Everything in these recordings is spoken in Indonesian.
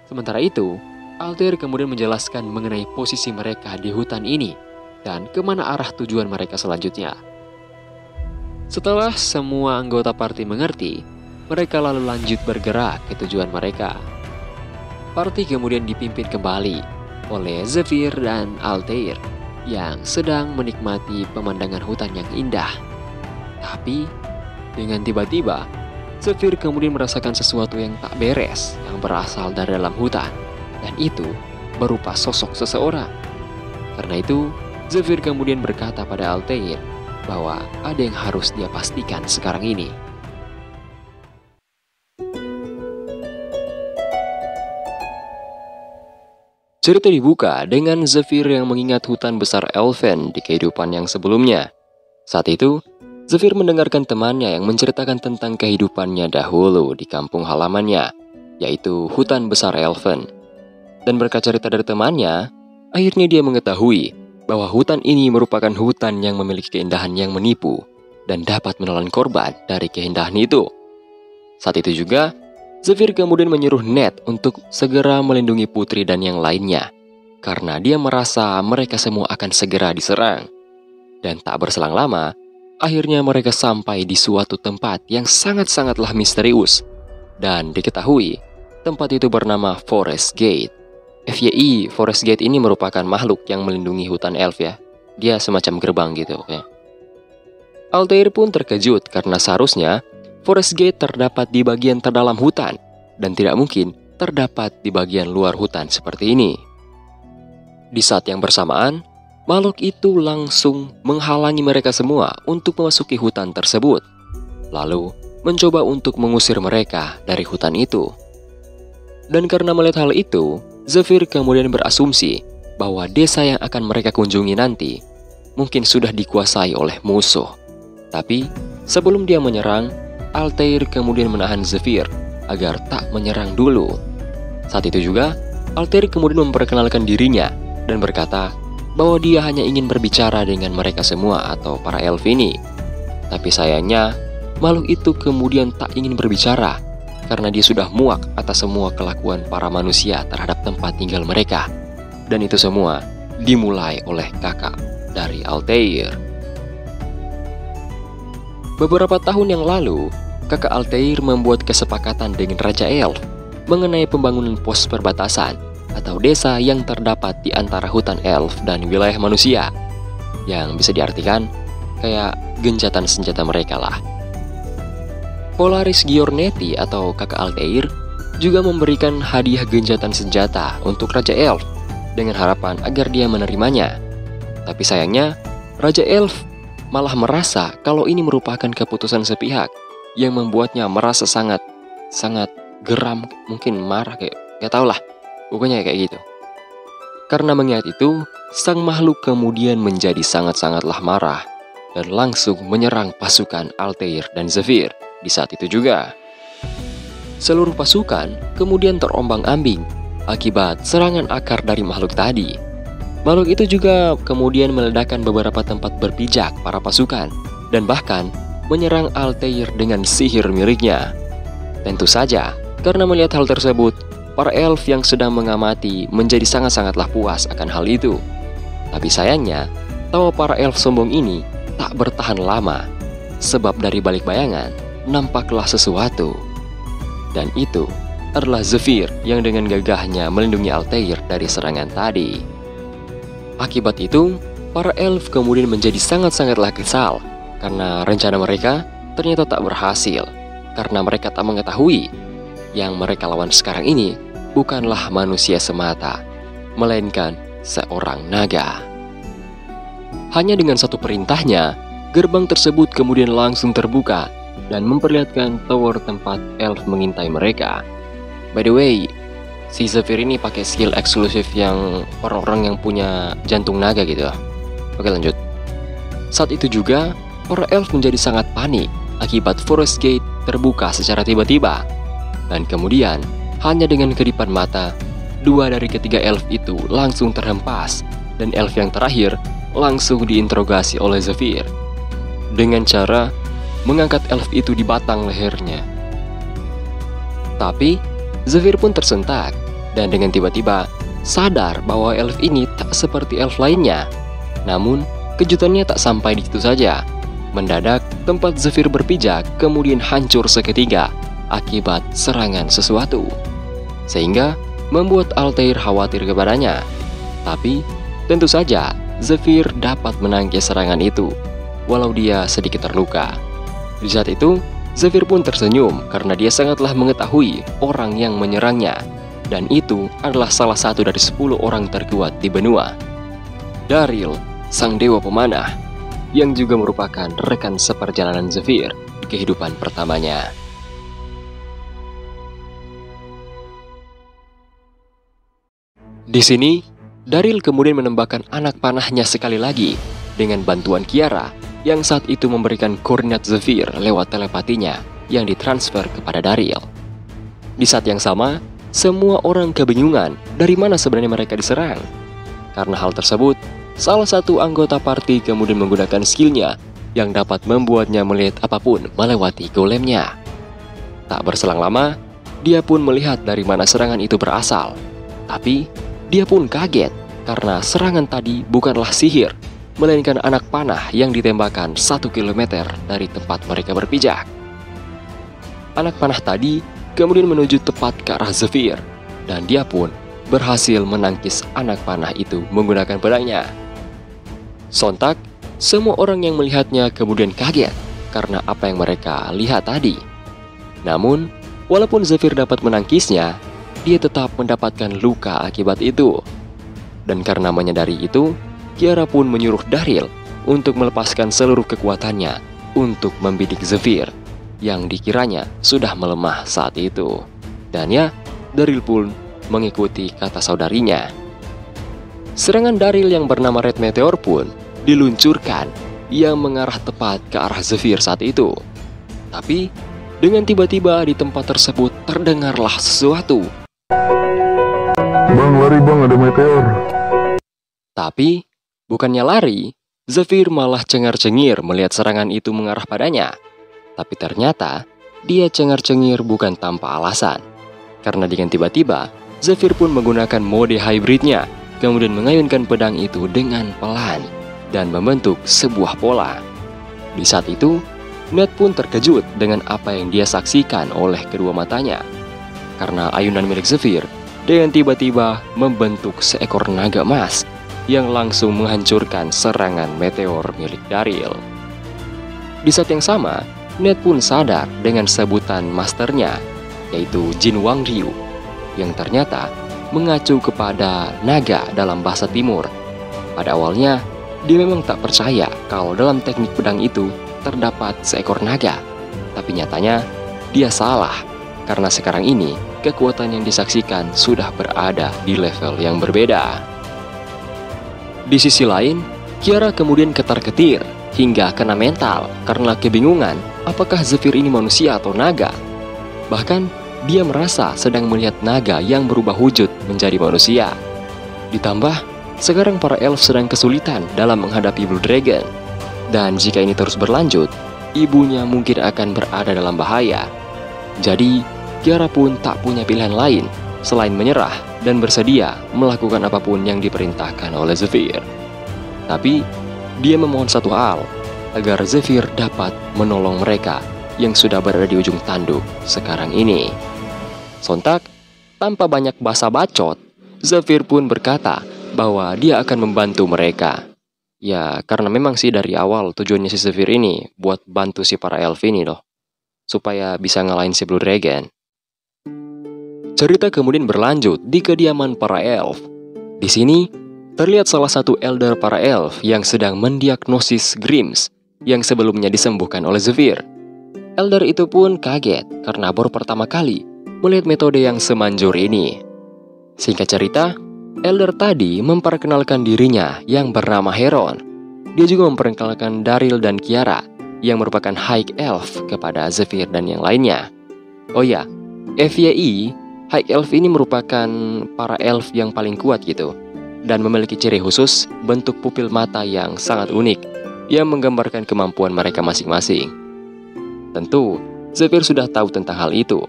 Sementara itu, Altair kemudian menjelaskan mengenai posisi mereka di hutan ini dan kemana arah tujuan mereka selanjutnya. Setelah semua anggota party mengerti, mereka lalu lanjut bergerak ke tujuan mereka. Party kemudian dipimpin kembali oleh Zephyr dan Altair yang sedang menikmati pemandangan hutan yang indah. Tapi, dengan tiba-tiba, Zephyr kemudian merasakan sesuatu yang tak beres yang berasal dari dalam hutan, dan itu berupa sosok seseorang. Karena itu, Zephyr kemudian berkata pada Altair bahwa ada yang harus dia pastikan sekarang ini. Cerita dibuka dengan Zephyr yang mengingat hutan besar Elven di kehidupan yang sebelumnya. Saat itu, Zephyr mendengarkan temannya yang menceritakan tentang kehidupannya dahulu di kampung halamannya, yaitu hutan besar Elven. Dan berkat cerita dari temannya, akhirnya dia mengetahui bahwa hutan ini merupakan hutan yang memiliki keindahan yang menipu dan dapat menelan korban dari keindahan itu. Saat itu juga, Zephyr kemudian menyuruh Ned untuk segera melindungi putri dan yang lainnya, karena dia merasa mereka semua akan segera diserang. Dan tak berselang lama, akhirnya mereka sampai di suatu tempat yang sangat-sangatlah misterius. Dan diketahui, tempat itu bernama Forest Gate. FYI, Forest Gate ini merupakan makhluk yang melindungi hutan elf ya. Dia semacam gerbang gitu. Ya. Altair pun terkejut karena seharusnya Forest Gate terdapat di bagian terdalam hutan dan tidak mungkin terdapat di bagian luar hutan seperti ini. Di saat yang bersamaan, makhluk itu langsung menghalangi mereka semua untuk memasuki hutan tersebut, lalu mencoba untuk mengusir mereka dari hutan itu. Dan karena melihat hal itu, Zephyr kemudian berasumsi bahwa desa yang akan mereka kunjungi nanti mungkin sudah dikuasai oleh musuh. Tapi sebelum dia menyerang, Altair kemudian menahan Zephyr agar tak menyerang dulu. Saat itu juga, Altair kemudian memperkenalkan dirinya dan berkata bahwa dia hanya ingin berbicara dengan mereka semua atau para elf ini. Tapi sayangnya, makhluk itu kemudian tak ingin berbicara karena dia sudah muak atas semua kelakuan para manusia terhadap tempat tinggal mereka. Dan itu semua dimulai oleh kakak dari Altair. Beberapa tahun yang lalu, kakak Altair membuat kesepakatan dengan Raja Elf mengenai pembangunan pos perbatasan atau desa yang terdapat di antara hutan elf dan wilayah manusia, yang bisa diartikan kayak gencatan senjata mereka lah. Polaris Giornetti atau kakak Altair juga memberikan hadiah gencatan senjata untuk Raja Elf dengan harapan agar dia menerimanya. Tapi sayangnya, Raja Elf malah merasa kalau ini merupakan keputusan sepihak yang membuatnya merasa sangat geram, mungkin marah, kayak tau lah, pokoknya kayak gitu. Karena mengingat itu, sang makhluk kemudian menjadi sangatlah marah dan langsung menyerang pasukan Altair dan Zephyr. Di saat itu juga, seluruh pasukan kemudian terombang-ambing akibat serangan akar dari makhluk tadi. Makhluk itu juga kemudian meledakkan beberapa tempat berpijak para pasukan dan bahkan menyerang Altair dengan sihir miliknya. Tentu saja, karena melihat hal tersebut, para elf yang sedang mengamati menjadi sangatlah puas akan hal itu. Tapi sayangnya, tawa para elf sombong ini tak bertahan lama, sebab dari balik bayangan nampaklah sesuatu. Dan itu adalah Zephyr yang dengan gagahnya melindungi Altair dari serangan tadi. Akibat itu, para elf kemudian menjadi sangatlah kesal karena rencana mereka ternyata tak berhasil, karena mereka tak mengetahui yang mereka lawan sekarang ini bukanlah manusia semata, melainkan seorang naga. Hanya dengan satu perintahnya, gerbang tersebut kemudian langsung terbuka dan memperlihatkan tower tempat elf mengintai mereka. By the way, si Zephyr ini pakai skill eksklusif yang orang-orang yang punya jantung naga gitu. Oke, lanjut. Saat itu juga, para elf menjadi sangat panik akibat Forest Gate terbuka secara tiba-tiba. Dan kemudian, hanya dengan kedipan mata, 2 dari ketiga elf itu langsung terhempas, dan elf yang terakhir langsung diinterogasi oleh Zephyr dengan cara mengangkat elf itu di batang lehernya. Tapi Zephyr pun tersentak dan dengan tiba-tiba sadar bahwa elf ini tak seperti elf lainnya. Namun, kejutannya tak sampai di situ saja. Mendadak, tempat Zephyr berpijak kemudian hancur seketika akibat serangan sesuatu, sehingga membuat Altair khawatir kepadanya. Tapi, tentu saja Zephyr dapat menangkis serangan itu, walau dia sedikit terluka. Di saat itu, Zephyr pun tersenyum karena dia sangatlah mengetahui orang yang menyerangnya, dan itu adalah salah satu dari 10 orang terkuat di benua. Daryl, sang dewa pemanah, yang juga merupakan rekan seperjalanan Zephyr di kehidupan pertamanya. Di sini, Daryl kemudian menembakkan anak panahnya sekali lagi dengan bantuan Kiara yang saat itu memberikan koordinat Zephyr lewat telepatinya yang ditransfer kepada Daryl. Di saat yang sama, semua orang kebingungan dari mana sebenarnya mereka diserang. Karena hal tersebut, salah satu anggota party kemudian menggunakan skillnya yang dapat membuatnya melihat apapun melewati golemnya. Tak berselang lama, dia pun melihat dari mana serangan itu berasal. Tapi, dia pun kaget karena serangan tadi bukanlah sihir, melainkan anak panah yang ditembakkan 1 kilometer dari tempat mereka berpijak. Anak panah tadi kemudian menuju tepat ke arah Zephyr, dan dia pun berhasil menangkis anak panah itu menggunakan pedangnya. Sontak, semua orang yang melihatnya kemudian kaget karena apa yang mereka lihat tadi. Namun, walaupun Zephyr dapat menangkisnya, dia tetap mendapatkan luka akibat itu. Dan karena menyadari itu, Kiara pun menyuruh Daryl untuk melepaskan seluruh kekuatannya untuk membidik Zephyr yang dikiranya sudah melemah saat itu. Dan ya, Daryl pun mengikuti kata saudarinya. Serangan Daryl yang bernama Red Meteor pun diluncurkan yang mengarah tepat ke arah Zephyr saat itu. Tapi, dengan tiba-tiba di tempat tersebut terdengarlah sesuatu. Bang, lari bang, ada meteor. Tapi, bukannya lari, Zephyr malah cengar-cengir melihat serangan itu mengarah padanya. Tapi ternyata, dia cengar-cengir bukan tanpa alasan. Karena dengan tiba-tiba, Zephyr pun menggunakan mode hybridnya, kemudian mengayunkan pedang itu dengan pelan, dan membentuk sebuah pola. Di saat itu, Ned pun terkejut dengan apa yang dia saksikan oleh kedua matanya. Karena ayunan milik Zephyr, dengan tiba-tiba membentuk seekor naga emas, yang langsung menghancurkan serangan meteor milik Daryl. Di saat yang sama, Ned pun sadar dengan sebutan masternya, yaitu Jin Wang Ryu, yang ternyata mengacu kepada naga dalam bahasa timur. Pada awalnya, dia memang tak percaya kalau dalam teknik pedang itu terdapat seekor naga. Tapi nyatanya, dia salah, karena sekarang ini kekuatan yang disaksikan sudah berada di level yang berbeda. Di sisi lain, Kiara kemudian ketar-ketir hingga kena mental karena kebingungan apakah Zephyr ini manusia atau naga. Bahkan, dia merasa sedang melihat naga yang berubah wujud menjadi manusia. Ditambah, sekarang para elf sedang kesulitan dalam menghadapi Blue Dragon. Dan jika ini terus berlanjut, ibunya mungkin akan berada dalam bahaya. Jadi, Kiara pun tak punya pilihan lain selain menyerah dan bersedia melakukan apapun yang diperintahkan oleh Zephyr. Tapi, dia memohon satu hal, agar Zephyr dapat menolong mereka yang sudah berada di ujung tanduk sekarang ini. Sontak, tanpa banyak basa bacot, Zephyr pun berkata bahwa dia akan membantu mereka. Ya, karena memang sih dari awal tujuannya si Zephyr ini buat bantu si para elf ini loh, supaya bisa ngalahin si Blue Dragon. Cerita kemudian berlanjut di kediaman para elf. Di sini, terlihat salah satu elder para elf yang sedang mendiagnosis Grims yang sebelumnya disembuhkan oleh Zephyr. Elder itu pun kaget karena baru pertama kali melihat metode yang semanjur ini. Singkat cerita, elder tadi memperkenalkan dirinya yang bernama Heron. Dia juga memperkenalkan Daryl dan Kiara yang merupakan High Elf kepada Zephyr dan yang lainnya. Oh ya, FYI, High Elf ini merupakan para elf yang paling kuat gitu, dan memiliki ciri khusus bentuk pupil mata yang sangat unik yang menggambarkan kemampuan mereka masing-masing. Tentu, Zephyr sudah tahu tentang hal itu.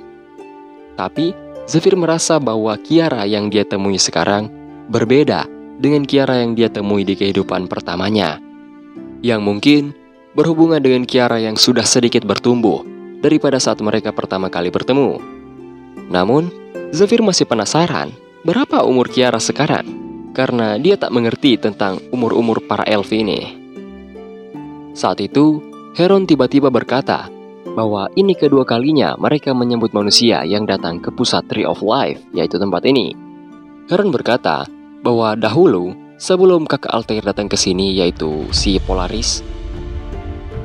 Tapi, Zephyr merasa bahwa Kiara yang dia temui sekarang berbeda dengan Kiara yang dia temui di kehidupan pertamanya, yang mungkin berhubungan dengan Kiara yang sudah sedikit bertumbuh daripada saat mereka pertama kali bertemu. Namun, Zephyr masih penasaran berapa umur Kiara sekarang, karena dia tak mengerti tentang umur-umur para elf ini. Saat itu, Heron tiba-tiba berkata bahwa ini kedua kalinya mereka menyambut manusia yang datang ke pusat Tree of Life, yaitu tempat ini. Heron berkata bahwa dahulu, sebelum kakak Altair datang ke sini, yaitu si Polaris,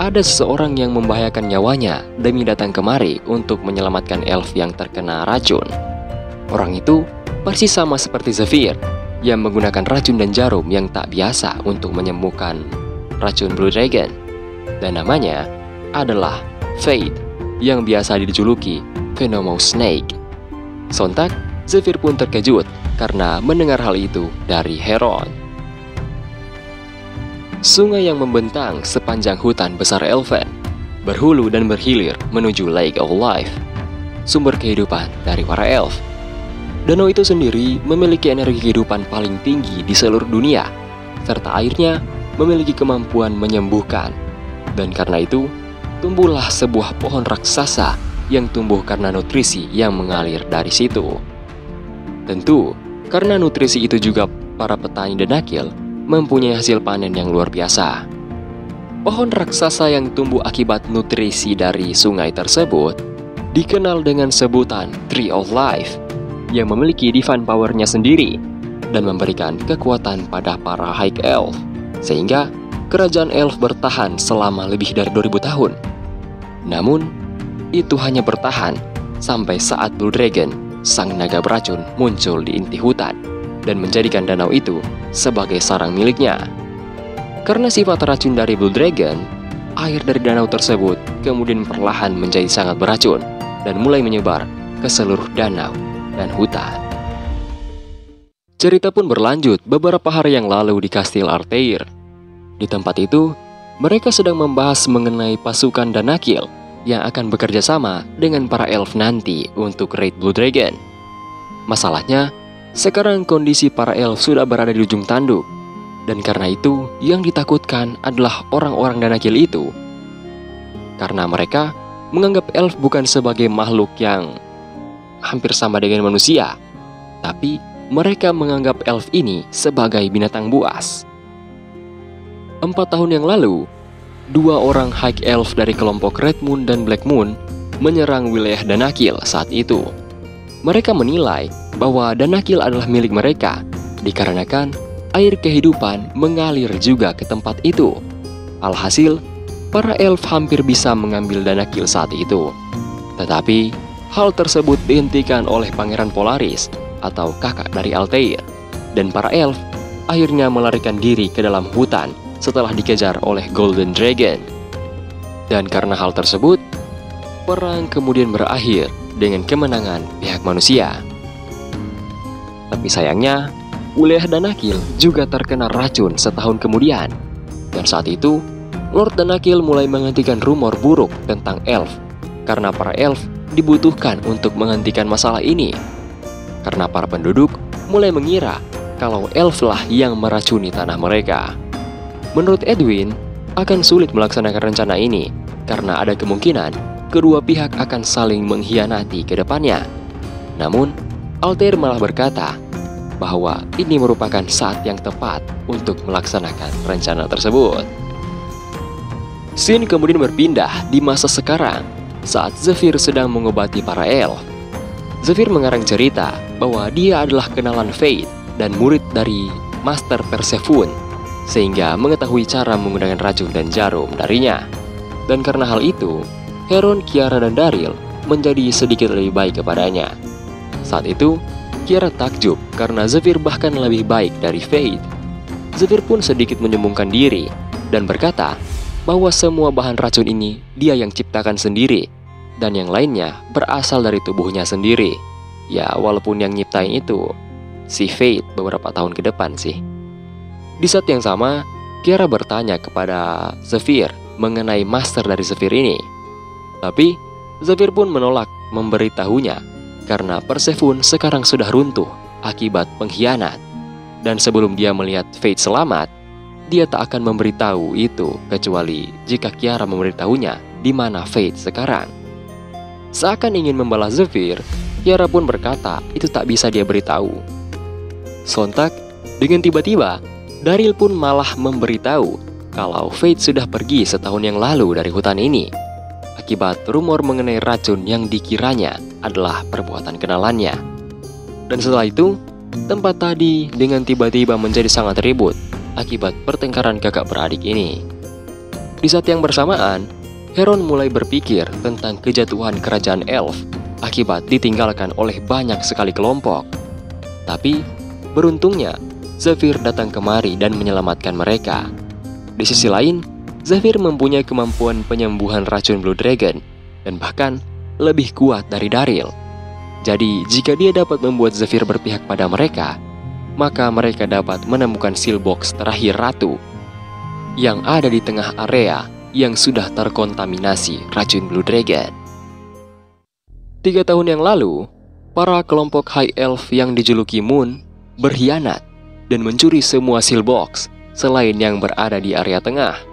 ada seseorang yang membahayakan nyawanya demi datang kemari untuk menyelamatkan elf yang terkena racun. Orang itu persis sama seperti Zephyr, yang menggunakan racun dan jarum yang tak biasa untuk menyembuhkan racun Blue Dragon. Dan namanya adalah Fate, yang biasa dijuluki Venomous Snake. Sontak, Zephyr pun terkejut karena mendengar hal itu dari Heron. Sungai yang membentang sepanjang hutan besar Elven berhulu dan berhilir menuju Lake of Life, sumber kehidupan dari para elf. Danau itu sendiri memiliki energi kehidupan paling tinggi di seluruh dunia, serta airnya memiliki kemampuan menyembuhkan. Dan karena itu, tumbuhlah sebuah pohon raksasa yang tumbuh karena nutrisi yang mengalir dari situ. Tentu, karena nutrisi itu juga para petani Danakil mempunyai hasil panen yang luar biasa. Pohon raksasa yang tumbuh akibat nutrisi dari sungai tersebut dikenal dengan sebutan Tree of Life, yang memiliki divine power-nya sendiri dan memberikan kekuatan pada para High Elf, sehingga kerajaan elf bertahan selama lebih dari 2000 tahun. Namun, itu hanya bertahan sampai saat Blue Dragon, sang naga beracun, muncul di inti hutan dan menjadikan danau itu sebagai sarang miliknya. Karena sifat racun dari Blue Dragon, air dari danau tersebut kemudian perlahan menjadi sangat beracun dan mulai menyebar ke seluruh danau dan hutan. Cerita pun berlanjut beberapa hari yang lalu di Kastil Altair. Di tempat itu, mereka sedang membahas mengenai pasukan Danakil yang akan bekerja sama dengan para elf nanti untuk raid Blue Dragon. Masalahnya, sekarang kondisi para elf sudah berada di ujung tanduk, dan karena itu yang ditakutkan adalah orang-orang Danakil itu. Karena mereka menganggap elf bukan sebagai makhluk yang hampir sama dengan manusia, tapi mereka menganggap elf ini sebagai binatang buas. 4 tahun yang lalu, 2 orang High Elf dari kelompok Red Moon dan Black Moon menyerang wilayah Danakil saat itu. Mereka menilai bahwa Danakil adalah milik mereka, dikarenakan air kehidupan mengalir juga ke tempat itu. Alhasil, para elf hampir bisa mengambil Danakil saat itu. Tetapi, hal tersebut dihentikan oleh Pangeran Polaris atau kakak dari Altair, dan para elf akhirnya melarikan diri ke dalam hutan setelah dikejar oleh Golden Dragon. Dan karena hal tersebut, perang kemudian berakhir dengan kemenangan pihak manusia. Tapi sayangnya, wilayah Danakil juga terkena racun setahun kemudian. Dan saat itu, Lord Danakil mulai menghentikan rumor buruk tentang elf, karena para elf dibutuhkan untuk menghentikan masalah ini. Karena para penduduk mulai mengira kalau elf lah yang meracuni tanah mereka. Menurut Edwin, akan sulit melaksanakan rencana ini karena ada kemungkinan kedua pihak akan saling mengkhianati ke depannya. Namun, Altair malah berkata bahwa ini merupakan saat yang tepat untuk melaksanakan rencana tersebut. Scene kemudian berpindah di masa sekarang saat Zephyr sedang mengobati para elf. Zephyr mengarang cerita bahwa dia adalah kenalan Fate dan murid dari Master Persephone, sehingga mengetahui cara menggunakan racun dan jarum darinya. Dan karena hal itu, Heron, Kiara, dan Daryl menjadi sedikit lebih baik kepadanya. Saat itu, Kiara takjub karena Zephyr bahkan lebih baik dari Fate. Zephyr pun sedikit menyombongkan diri dan berkata bahwa semua bahan racun ini dia yang ciptakan sendiri, dan yang lainnya berasal dari tubuhnya sendiri. Ya, walaupun yang nyiptain itu si Fate beberapa tahun ke depan sih. Di saat yang sama, Kiara bertanya kepada Zephyr mengenai master dari Zephyr ini. Tapi, Zephyr pun menolak memberitahunya karena Persephone sekarang sudah runtuh akibat pengkhianat. Dan sebelum dia melihat Fate selamat, dia tak akan memberitahu itu kecuali jika Kiara memberitahunya di mana Fate sekarang. Seakan ingin membalas Zephyr, Kiara pun berkata itu tak bisa dia beritahu. Sontak, dengan tiba-tiba, Daryl pun malah memberitahu kalau Fate sudah pergi setahun yang lalu dari hutan ini akibat rumor mengenai racun yang dikiranya adalah perbuatan kenalannya. Dan setelah itu, tempat tadi dengan tiba-tiba menjadi sangat ribut akibat pertengkaran kakak beradik ini. Di saat yang bersamaan, Heron mulai berpikir tentang kejatuhan kerajaan elf akibat ditinggalkan oleh banyak sekali kelompok. Tapi, beruntungnya, Zephyr datang kemari dan menyelamatkan mereka. Di sisi lain, Zephyr mempunyai kemampuan penyembuhan racun Blue Dragon dan bahkan lebih kuat dari Daryl. Jadi, jika dia dapat membuat Zephyr berpihak pada mereka, maka mereka dapat menemukan seal box terakhir ratu yang ada di tengah area yang sudah terkontaminasi racun Blue Dragon. 3 tahun yang lalu, para kelompok High Elf yang dijuluki Moon berkhianat dan mencuri semua seal box selain yang berada di area tengah.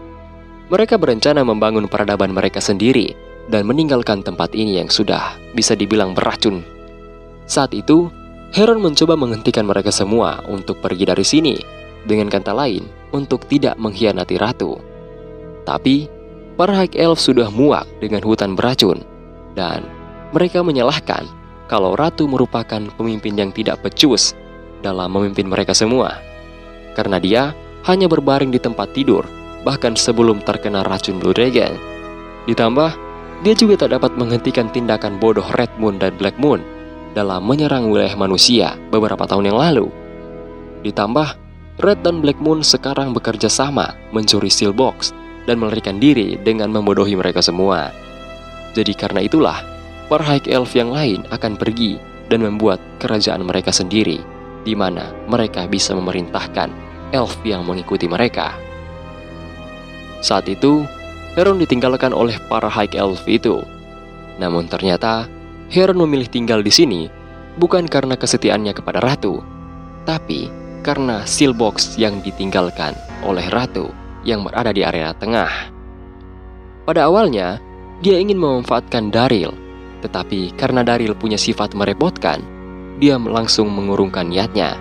Mereka berencana membangun peradaban mereka sendiri dan meninggalkan tempat ini yang sudah bisa dibilang beracun. Saat itu, Heron mencoba menghentikan mereka semua untuk pergi dari sini, dengan kata lain, untuk tidak mengkhianati ratu. Tapi, para High Elf sudah muak dengan hutan beracun, dan mereka menyalahkan kalau ratu merupakan pemimpin yang tidak becus dalam memimpin mereka semua. Karena dia hanya berbaring di tempat tidur, bahkan sebelum terkena racun Blue Dragon. Ditambah, dia juga tak dapat menghentikan tindakan bodoh Red Moon dan Black Moon dalam menyerang wilayah manusia beberapa tahun yang lalu. Ditambah, Red dan Black Moon sekarang bekerja sama mencuri seal box dan melarikan diri dengan membodohi mereka semua. Jadi karena itulah, para High Elf yang lain akan pergi dan membuat kerajaan mereka sendiri, di mana mereka bisa memerintahkan elf yang mengikuti mereka. Saat itu, Heron ditinggalkan oleh para High Elf itu. Namun ternyata, Heron memilih tinggal di sini bukan karena kesetiaannya kepada ratu, tapi karena seal box yang ditinggalkan oleh ratu yang berada di area tengah. Pada awalnya, dia ingin memanfaatkan Daryl, tetapi karena Daryl punya sifat merepotkan, dia langsung mengurungkan niatnya.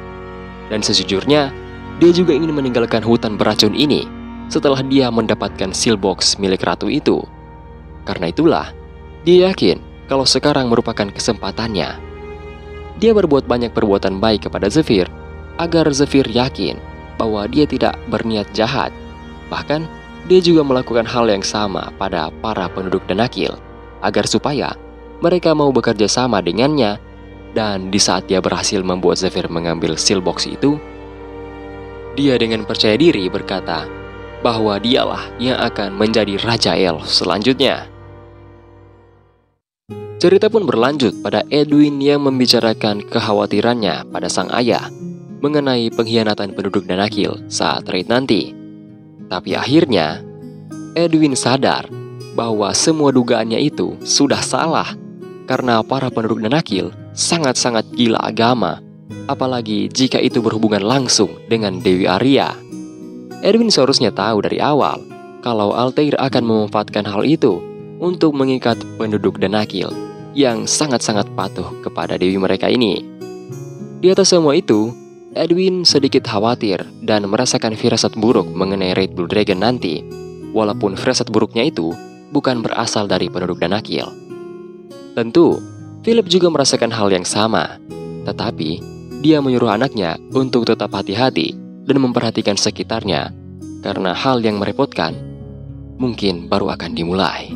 Dan sejujurnya, dia juga ingin meninggalkan hutan beracun ini setelah dia mendapatkan seal box milik ratu itu. Karena itulah, dia yakin kalau sekarang merupakan kesempatannya. Dia berbuat banyak perbuatan baik kepada Zephyr agar Zephyr yakin bahwa dia tidak berniat jahat. Bahkan, dia juga melakukan hal yang sama pada para penduduk Denakil agar supaya mereka mau bekerja sama dengannya. Dan di saat dia berhasil membuat Zephyr mengambil seal box itu, dia dengan percaya diri berkata bahwa dialah yang akan menjadi Raja Elf selanjutnya. Cerita pun berlanjut pada Edwin yang membicarakan kekhawatirannya pada sang ayah mengenai pengkhianatan penduduk Denakil saat raid nanti. Tapi akhirnya, Edwin sadar bahwa semua dugaannya itu sudah salah karena para penduduk Denakil sangat-sangat gila agama, apalagi jika itu berhubungan langsung dengan Dewi Arya. Edwin seharusnya tahu dari awal kalau Altair akan memanfaatkan hal itu untuk mengikat penduduk Denakil yang sangat-sangat patuh kepada dewi mereka ini. Di atas semua itu, Edwin sedikit khawatir dan merasakan firasat buruk mengenai raid Blue Dragon nanti, walaupun firasat buruknya itu bukan berasal dari penduduk Denakil. Tentu, Philip juga merasakan hal yang sama, tetapi dia menyuruh anaknya untuk tetap hati-hati dan memperhatikan sekitarnya, karena hal yang merepotkan mungkin baru akan dimulai.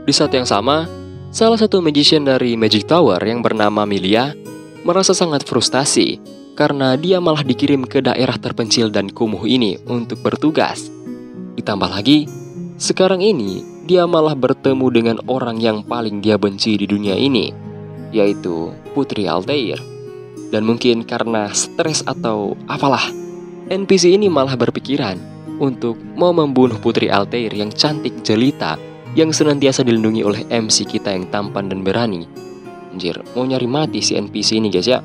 Di saat yang sama, salah satu magician dari Magic Tower yang bernama Milia merasa sangat frustasi karena dia malah dikirim ke daerah terpencil dan kumuh ini untuk bertugas. Ditambah lagi, sekarang ini dia malah bertemu dengan orang yang paling dia benci di dunia ini, yaitu Putri Altair. Dan mungkin karena stres atau apalah, NPC ini malah berpikiran untuk mau membunuh Putri Altair yang cantik jelita yang senantiasa dilindungi oleh MC kita yang tampan dan berani. Anjir, mau nyari mati si NPC ini guys ya.